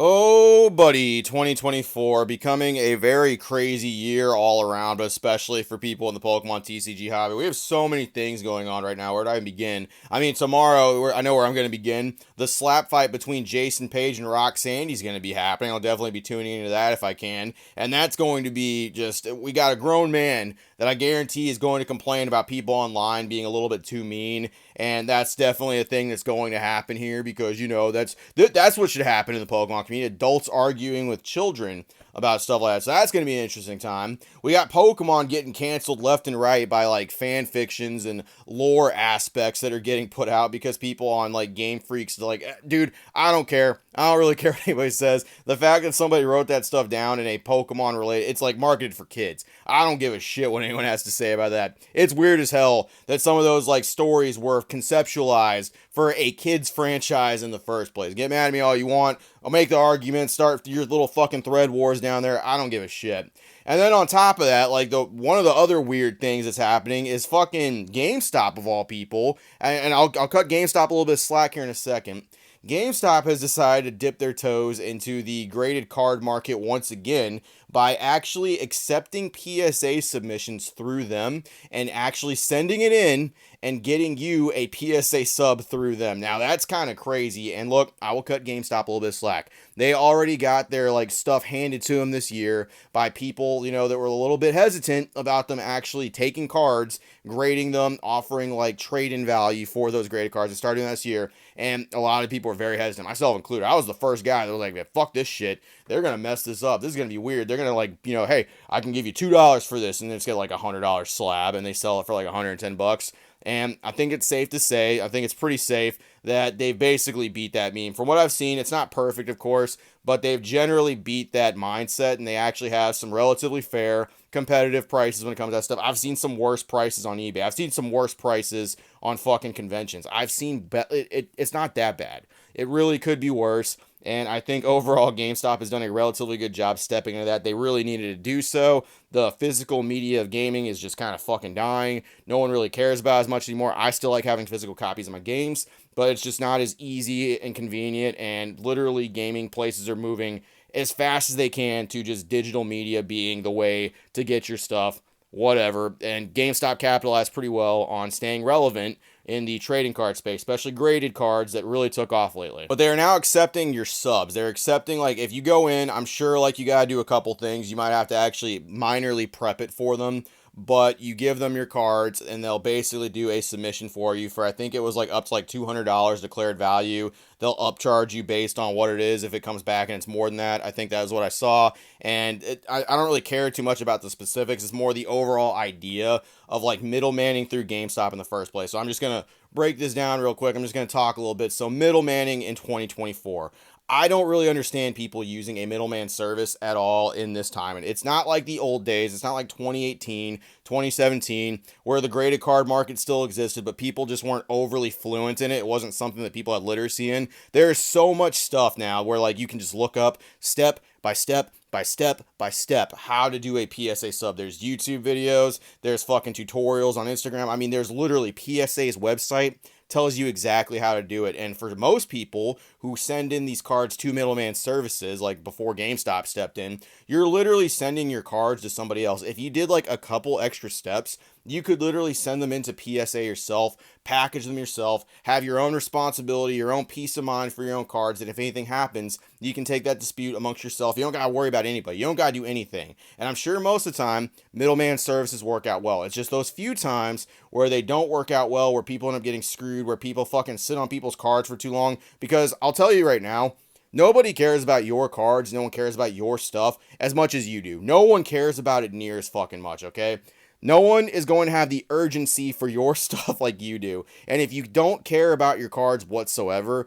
Oh, buddy, 2024 becoming a very crazy year all around, but especially for people in the Pokemon TCG hobby. We have so many things going on right now. Where do I begin? I mean, tomorrow, I know where I'm going to begin. The slap fight between Jason Page and Rock Sandy is going to be happening. I'll definitely be tuning into that if I can. And that's going to be just, we got a grown man that I guarantee is going to complain about people online being a little bit too mean. And that's definitely a thing that's going to happen here because, that's what should happen in the Pokemon community. Adults arguing with children about stuff like that. So that's going to be an interesting time. We got Pokemon getting canceled left and right by like fan fictions and lore aspects that are getting put out because people on like Game Freaks are like, dude, I don't care. I don't really care what anybody says. The fact that somebody wrote that stuff down in a Pokemon related, it's like marketed for kids. I don't give a shit what anyone has to say about that. It's weird as hell that some of those like stories were conceptualized for a kids franchise in the first place. Get mad at me all you want. I'll make the argument, start your little fucking thread wars down there. I don't give a shit. And then on top of that, like one of the other weird things that's happening is fucking GameStop of all people. And I'll cut GameStop a little bit of slack here in a second. GameStop has decided to dip their toes into the graded card market once again by actually accepting PSA submissions through them and actually sending it in and getting you a PSA sub through them. Now that's kind of crazy. And look, I will cut GameStop a little bit of slack. They already got their like stuff handed to them this year by people, that were a little bit hesitant about them actually taking cards, grading them, offering like trade-in value for those graded cards. It started this year, and a lot of people were very hesitant, myself included. I was the first guy that was like, fuck this shit. They're going to mess this up. This is going to be weird. They're going to like, hey, I can give you $2 for this, and then it's get like $100 slab, and they sell it for like $110. And I think it's safe to say, I think it's pretty safe that they've basically beat that meme. From what I've seen, it's not perfect, of course, but they've generally beat that mindset, and they actually have some relatively fair, competitive prices when it comes to that stuff. I've seen some worse prices on eBay. I've seen some worse prices on fucking conventions. I've seen, it's not that bad. It really could be worse. And I think overall GameStop has done a relatively good job stepping into that. They really needed to do so. The physical media of gaming is just kind of fucking dying. No one really cares about it as much anymore. I still like having physical copies of my games, but it's just not as easy and convenient. And literally gaming places are moving as fast as they can to just digital media being the way to get your stuff, whatever. And GameStop capitalized pretty well on staying relevant in the trading card space, especially graded cards that really took off lately. But they are now accepting your subs. They're accepting, like, if you go in, I'm sure, like, you gotta do a couple things. You might have to actually minorly prep it for them, but you give them your cards and they'll basically do a submission for you for, I think it was like up to like $200 declared value. They'll upcharge you based on what it is. If it comes back and it's more than that, I think that is what I saw. And I don't really care too much about the specifics. It's more the overall idea of like middlemaning through GameStop in the first place. So I'm just going to break this down real quick. I'm just going to talk a little bit. So middlemaning in 2024. I don't really understand people using a middleman service at all in this time. And it's not like the old days. It's not like 2018, 2017, where the graded card market still existed, but people just weren't overly fluent in it. It wasn't something that people had literacy in. There's so much stuff now where like you can just look up step by step by step by step how to do a PSA sub. There's YouTube videos, there's fucking tutorials on Instagram. I mean, there's literally PSA's website tells you exactly how to do it. And for most people who send in these cards to middleman services, like before GameStop stepped in, you're literally sending your cards to somebody else. If you did like a couple extra steps, you could literally send them into PSA yourself, package them yourself, have your own responsibility, your own peace of mind for your own cards. And if anything happens, you can take that dispute amongst yourself. You don't got to worry about anybody. You don't got to do anything. And I'm sure most of the time, middleman services work out well. It's just those few times where they don't work out well, where people end up getting screwed, where people fucking sit on people's cards for too long. Because I'll tell you right now, nobody cares about your cards. No one cares about your stuff as much as you do. No one cares about it near as fucking much, okay? No one is going to have the urgency for your stuff like you do. And if you don't care about your cards whatsoever,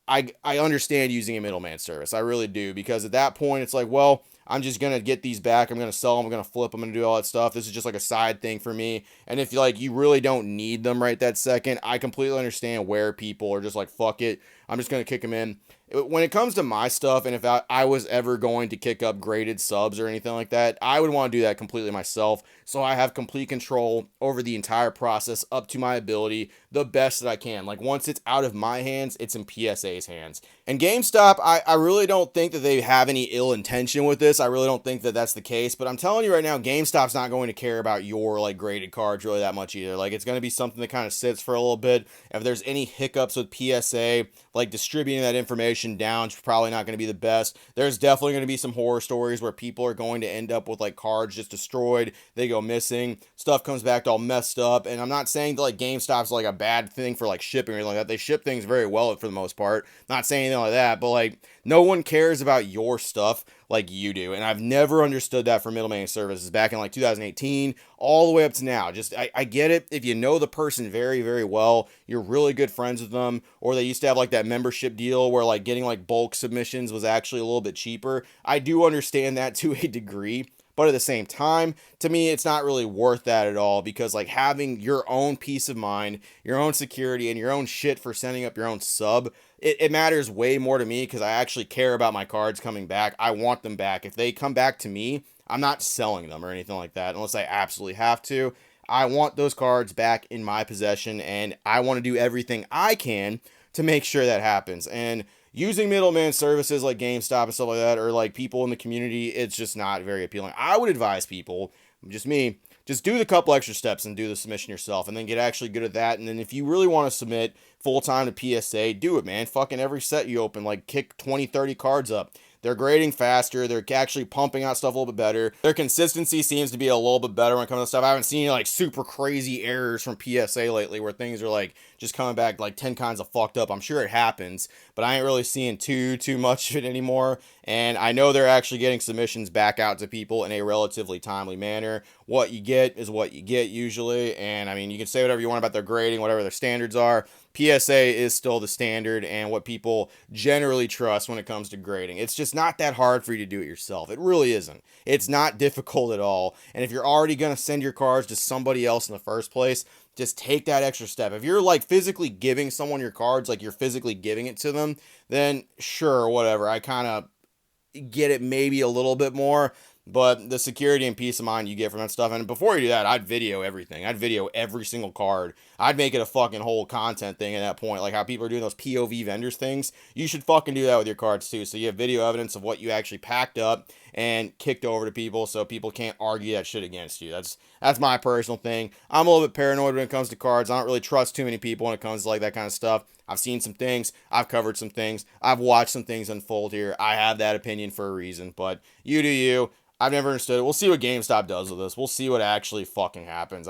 I understand using a middleman service. I really do. Because at that point, it's like, well, I'm just going to get these back. I'm going to sell them. I'm going to flip them. I'm going to do all that stuff. This is just like a side thing for me. And if you really don't need them right that second, I completely understand where people are just like, fuck it. I'm just going to kick them in. When it comes to my stuff, and if I was ever going to kick up graded subs or anything like that, I would want to do that completely myself. So I have complete control over the entire process up to my ability. the best that I can. Like, once it's out of my hands, it's in PSA's hands. And GameStop, I really don't think that they have any ill intention with this. I really don't think that that's the case. But I'm telling you right now, GameStop's not going to care about your, like, graded cards really that much either. Like, it's going to be something that kind of sits for a little bit. If there's any hiccups with PSA, like, distributing that information down is probably not going to be the best. There's definitely going to be some horror stories where people are going to end up with, like, cards just destroyed. They go missing. Stuff comes back all messed up. And I'm not saying that, like, GameStop's, like, a bad thing for, like, shipping or anything like that. They ship things very well for the most part. Not saying anything like that, but, like, no one cares about your stuff like you do. And I've never understood that for middleman services back in, like, 2018 all the way up to now. Just, I get it. If you know the person very, very well, you're really good friends with them, or they used to have, like, that membership deal where, like, getting, like, bulk submissions was actually a little bit cheaper. I do understand that to a degree. But at the same time, to me, it's not really worth that at all, because, like, having your own peace of mind, your own security, and your own shit for sending up your own sub, it matters way more to me, because I actually care about my cards coming back. I want them back. If they come back to me, I'm not selling them or anything like that unless I absolutely have to. I want those cards back in my possession, and I want to do everything I can to make sure that happens. And using middleman services like GameStop and stuff like that, or like people in the community, it's just not very appealing. I would advise people, just me, just do the couple extra steps and do the submission yourself, and then get actually good at that. And then if you really want to submit full time to PSA, do it, man. Fucking every set you open, like, kick 20, 30 cards up. They're grading faster. They're actually pumping out stuff a little bit better. Their consistency seems to be a little bit better when it comes to stuff. I haven't seen, like, super crazy errors from PSA lately where things are, like, just coming back, like, 10 kinds of fucked up. I'm sure it happens, but I ain't really seeing too much of it anymore. And I know they're actually getting submissions back out to people in a relatively timely manner. What you get is what you get usually. And, I mean, you can say whatever you want about their grading, whatever their standards are. PSA is still the standard and what people generally trust when it comes to grading. It's just not that hard for you to do it yourself. It really isn't. It's not difficult at all. And if you're already going to send your cards to somebody else in the first place, just take that extra step. If you're, like, physically giving someone your cards, like you're physically giving it to them, then sure, whatever. I kind of get it maybe a little bit more. But the security and peace of mind you get from that stuff, and before you do that, I'd video everything. I'd video every single card. I'd make it a fucking whole content thing at that point, like how people are doing those POV vendors things. You should fucking do that with your cards too, so you have video evidence of what you actually packed up and kicked over to people, so people can't argue that shit against you. That's my personal thing. I'm a little bit paranoid when it comes to cards. I don't really trust too many people when it comes to, like, that kind of stuff. I've seen some things. I've covered some things. I've watched some things unfold here. I have that opinion for a reason, but you do you. I've never understood it. We'll see what GameStop does with this. We'll see what actually fucking happens.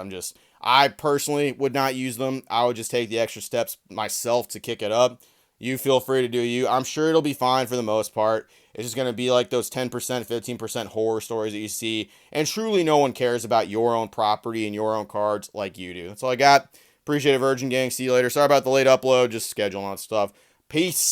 I personally would not use them. I would just take the extra steps myself to kick it up. You feel free to do you. I'm sure it'll be fine for the most part. It's just going to be like those 10%, 15% horror stories that you see. And truly no one cares about your own property and your own cards like you do. That's all I got. Appreciate it, Virgin Gang. See you later. Sorry about the late upload. Just scheduling on stuff. Peace.